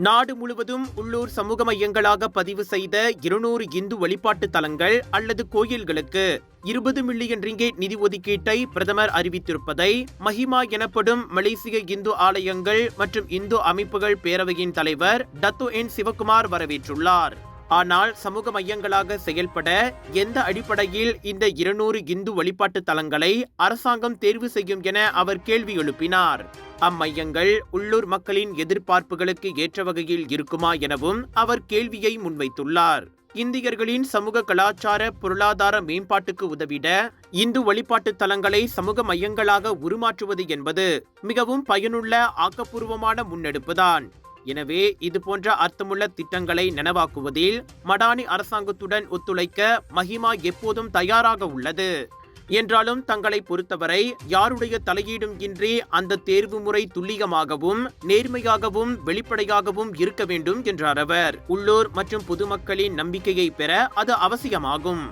நாடு முழுவதும் உள்ளூர் சமூக மையங்களாக பதிவு செய்த 200 இந்து வழிபாட்டு தலங்கள் அல்லது கோயில்களுக்கு 20 மில்லியன் ரிங்கேட் நிதி ஒதுக்கீட்டை பிரதமர் அறிவித்திருப்பதை மஹிமா எனப்படும் மலேசிய இந்து ஆலயங்கள் மற்றும் இந்து அமைப்புகள் பேரவையின் தலைவர் டத்தோ என் சிவகுமார் வரவேற்றுள்ளார். ஆனால் சமூக மையங்களாக செயல்பட எந்த அடிப்படையில் இந்த 200 இந்து வழிபாட்டு தலங்களை அரசாங்கம் தேர்வு செய்யும் என அவர் கேள்வி எழுப்பினார். அம்மையங்கள் உள்ளூர் மக்களின் எதிர்பார்ப்புகளுக்கு ஏற்ற வகையில் இருக்குமா எனவும் அவர் கேள்வியை முன்வைத்துள்ளார். இந்தியர்களின் சமூக கலாச்சார பொருளாதார மேம்பாட்டுக்கு உதவிட இந்து வழிபாட்டு தலங்களை சமூக மையங்களாக உருமாற்றுவது என்பது மிகவும் பயனுள்ள ஆக்கப்பூர்வமான முன்னெடுப்புதான். எனவே இதுபோன்ற அர்த்தமுள்ள திட்டங்களை நனவாக்குவதில் மடானி அரசாங்கத்துடன் ஒத்துழைக்க மஹிமா எப்போதும் தயாராக உள்ளது. என்றாலும் தங்களை பொறுத்தவரை யாருடைய தலையீடும் இன்றி அந்த தேர்வு முறை துல்லியமாகவும் நேர்மையாகவும் வெளிப்படையாகவும் இருக்க வேண்டும் என்றார் அவர். உள்ளூர் மற்றும் பொதுமக்களின் நம்பிக்கையை பெற அது அவசியமாகும்.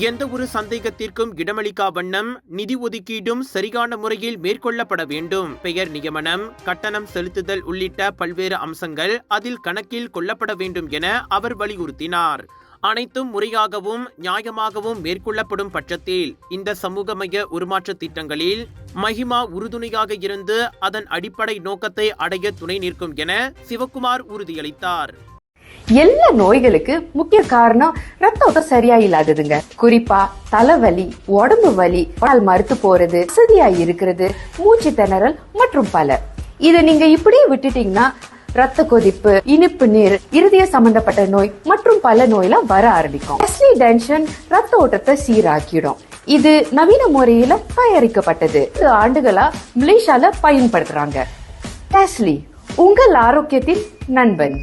எந்த ஒரு சந்தேகத்திற்கும் இடமளிக்கா வண்ணம் நிதி ஒதுக்கீடும் சரியான முறையில் மேற்கொள்ளப்பட வேண்டும். பெயர் நியமனம், கட்டணம் செலுத்துதல் உள்ளிட்ட பல்வேறு அம்சங்கள் அதில் கணக்கில் கொள்ளப்பட வேண்டும் என அவர் வலியுறுத்தினார். அனைத்தும் முறையாகவும் நியாயமாகவும் மேற்கொள்ளப்படும் பட்சத்தில் இந்த சமூக மைய உருமாற்ற திட்டங்களில் மஹிமா உறுதுணையாக இருந்து அதன் அடிப்படை நோக்கத்தை அடைய துணை நிற்கும் என சிவகுமார் உறுதியளித்தார். எல்லா நோய்களுக்கு முக்கிய காரணம் ரத்த ஓட்டம் சரியா இல்லாததுங்க. குறிப்பா தலைவலி, உடம்பு வலி, கால் மறுத்து போறது, வசதியா இருக்கிறது, மூச்சு திணறல் மற்றும் பல. இதை நீங்க இப்படியே விட்டுட்டீங்கன்னா ரத்த கொதிப்பு, இனிப்பு நீர், இருதய சம்பந்தப்பட்ட நோய் மற்றும் பல நோயெல்லாம் வர ஆரம்பிக்கும். டென்ஷன் ரத்த ஓட்டத்தை சீராக்கிடும். இது நவீன முறையில தயாரிக்கப்பட்டது. 2 ஆண்டுகளா மலேசியால பயன்படுத்துறாங்க. டெஸ்லி, உங்கள் ஆரோக்கியத்தின் நண்பன்.